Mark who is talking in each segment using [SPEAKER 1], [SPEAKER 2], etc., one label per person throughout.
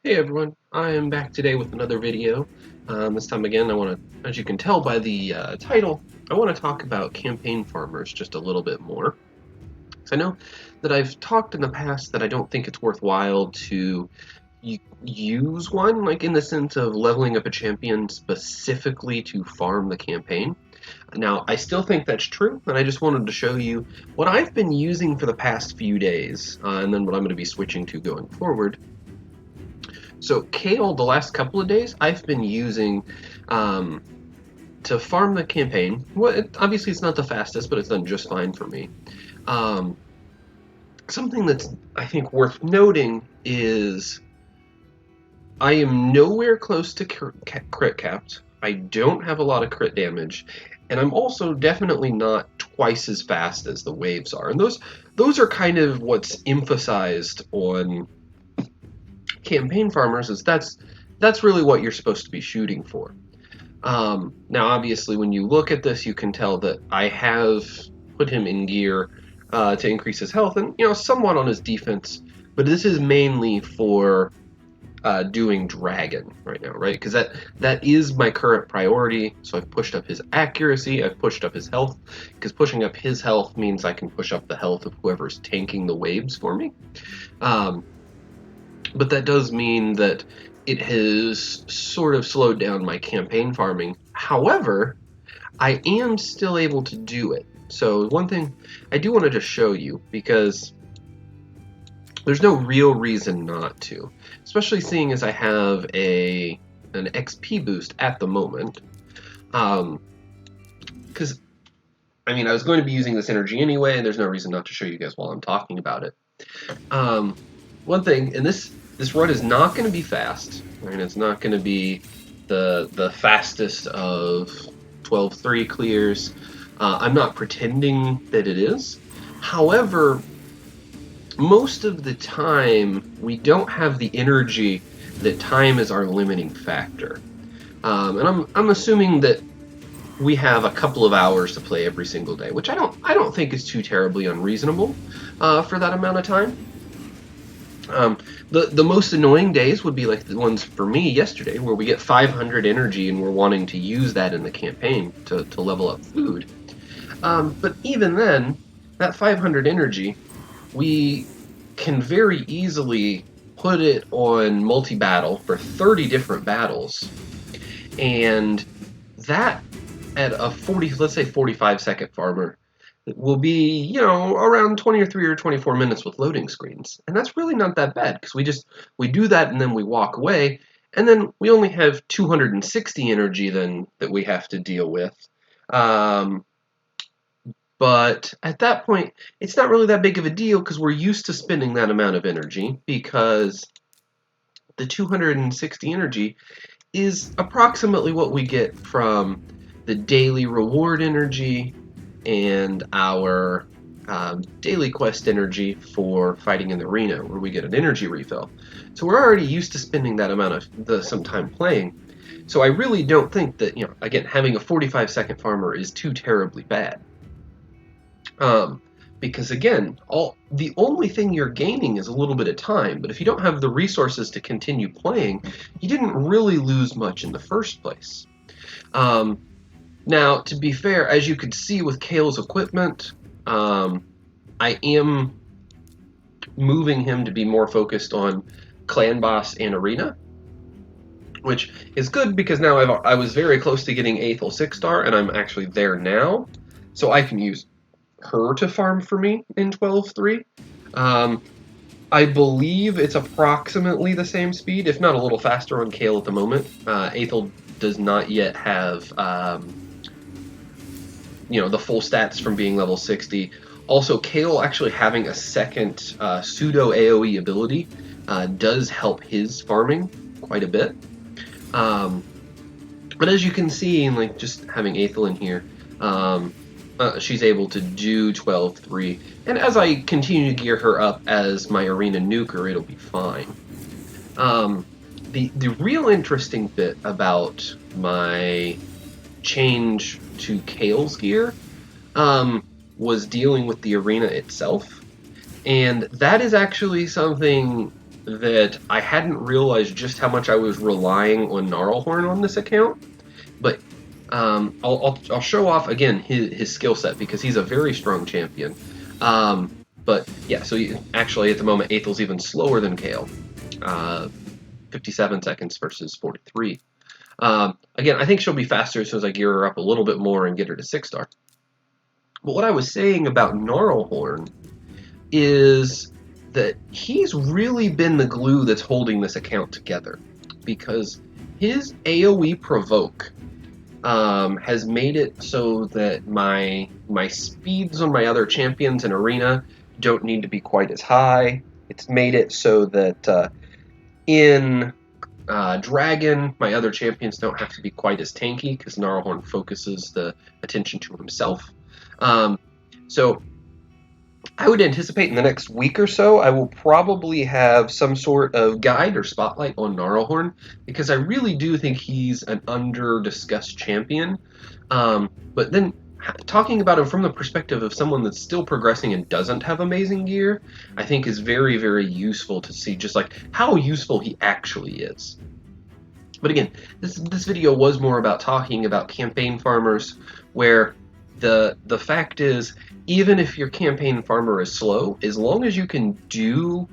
[SPEAKER 1] Hey everyone, I am back today with another video. This time again, I want to, as you can tell by the title, I want to talk about campaign farmers just a little bit more. Because I know that I've talked in the past that I don't think it's worthwhile to use one, like in the sense of leveling up a champion specifically to farm the campaign. Now, I still think that's true, and I just wanted to show you what I've been using for the past few days, and then what I'm going to be switching to going forward. So Kale, the last couple of days, I've been using to farm the campaign. Well, obviously it's not the fastest, but it's done just fine for me. Um, Something that's, I think, worth noting is I am nowhere close to crit capped. I don't have a lot of crit damage, and I'm also definitely not twice as fast as the waves are. And those are kind of what's emphasized on campaign farmers, is that's really what you're supposed to be shooting for. Now, obviously, when you look at this, you can tell that I have put him in gear to increase his health and, somewhat on his defense. But this is mainly for doing dragon right now, right? Because that is my current priority. So I've pushed up his accuracy, I've pushed up his health, because pushing up his health means I can push up the health of whoever's tanking the waves for me. But that does mean that it has sort of slowed down my campaign farming. However, I am still able to do it. So one thing I do want to just show you, because there's no real reason not to, especially seeing as I have an XP boost at the moment. Because, I was going to be using this energy anyway, and there's no reason not to show you guys while I'm talking about it. One thing, and this run is not going to be fast. Right? It's not going to be the fastest of 12-3 clears. I'm not pretending that it is. However, most of the time, we don't have the energy that time is our limiting factor. And I'm assuming that we have a couple of hours to play every single day, which I don't think is too terribly unreasonable for that amount of time. The most annoying days would be like the ones for me yesterday, where we get 500 energy and we're wanting to use that in the campaign to level up food. But even then, that 500 energy, we can very easily put it on multi-battle for 30 different battles, and that at a 40, let's say 45-second farmer, will be, around 23 or 24 minutes with loading screens. And that's really not that bad, because we do that and then we walk away, and then we only have 260 energy then that we have to deal with. But at that point, it's not really that big of a deal, because we're used to spending that amount of energy, because the 260 energy is approximately what we get from the daily reward energy and our daily quest energy for fighting in the arena, where we get an energy refill. So we're already used to spending that amount of some time playing. So I really don't think that, again, having a 45-second farmer is too terribly bad. Because again, the only thing you're gaining is a little bit of time, but if you don't have the resources to continue playing, you didn't really lose much in the first place. Now, to be fair, as you could see with Kale's equipment, I am moving him to be more focused on Clan Boss and Arena, which is good, because now I was very close to getting Aethel 6-star, and I'm actually there now, so I can use her to farm for me in 12-3. I believe it's approximately the same speed, if not a little faster on Kale at the moment. Aethel does not yet have the full stats from being level 60. Also, Kale actually having a second pseudo AoE ability does help his farming quite a bit. But as you can see, in just having Aethel in here, she's able to do 12-3, and as I continue to gear her up as my arena nuker, it'll be fine. The real interesting bit about my change to Kale's gear was dealing with the arena itself, and that is actually something that I hadn't realized just how much I was relying on Gnarlhorn on this account. But I'll show off again his skill set because he's a very strong champion. But yeah, so actually at the moment, Athel's even slower than Kale. Uh, 57 seconds versus 43. Again, I think she'll be faster as soon as I gear her up a little bit more and get her to 6-star. But what I was saying about Gnarlhorn is that he's really been the glue that's holding this account together, because his AoE provoke has made it so that my speeds on my other champions in arena don't need to be quite as high. It's made it so that in Dragon, my other champions don't have to be quite as tanky because Gnarlhorn focuses the attention to himself. So I would anticipate in the next week or so, I will probably have some sort of guide or spotlight on Gnarlhorn, because I really do think he's an under-discussed champion. But then talking about him from the perspective of someone that's still progressing and doesn't have amazing gear, I think is very, very useful to see just like how useful he actually is. But again, this video was more about talking about campaign farmers, where the fact is, even if your campaign farmer is slow, as long as you can do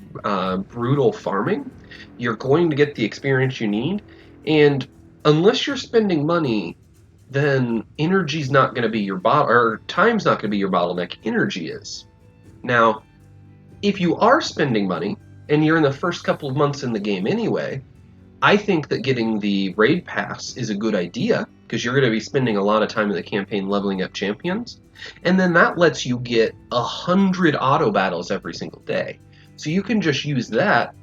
[SPEAKER 1] brutal farming, you're going to get the experience you need. And unless you're spending money, then energy's not going to be your or time's not going to be your bottleneck. Energy is. Now, if you are spending money and you're in the first couple of months in the game anyway, I think that getting the raid pass is a good idea, because you're going to be spending a lot of time in the campaign leveling up champions, and then that lets you get 100 auto battles every single day. So you can just use that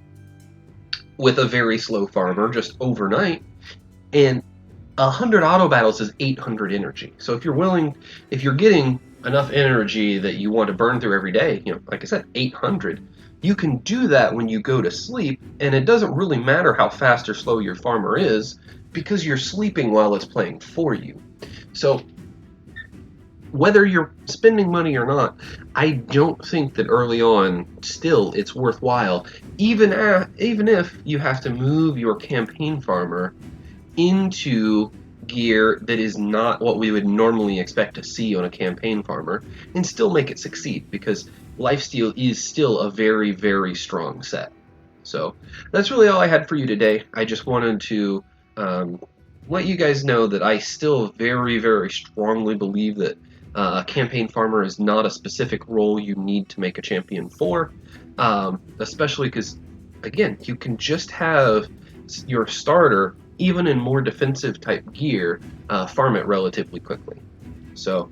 [SPEAKER 1] with a very slow farmer just overnight, and 100 auto battles is 800 energy. So if you're getting enough energy that you want to burn through every day, like I said, 800, you can do that when you go to sleep, and it doesn't really matter how fast or slow your farmer is, because you're sleeping while it's playing for you. So whether you're spending money or not, I don't think that early on still it's worthwhile, even if you have to move your campaign farmer into gear that is not what we would normally expect to see on a campaign farmer, and still make it succeed, because lifesteal is still a very, very strong set. So that's really all I had for you today. I just wanted to let you guys know that I still very, very strongly believe that a campaign farmer is not a specific role you need to make a champion for, especially because, again, you can just have your starter, even in more defensive type gear, farm it relatively quickly. So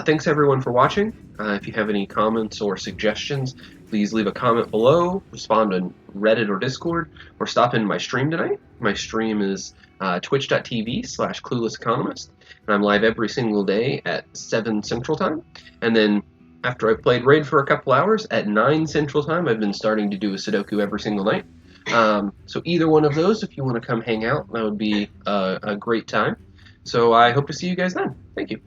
[SPEAKER 1] thanks everyone for watching. If you have any comments or suggestions, please leave a comment below, respond on Reddit or Discord, or stop in my stream tonight. My stream is twitch.tv/cluelesseconomist, and I'm live every single day at 7 Central Time. And then after I've played Raid for a couple hours, at 9 Central Time, I've been starting to do a sudoku every single night. So either one of those, if you want to come hang out, that would be a great time. So I hope to see you guys then. Thank you.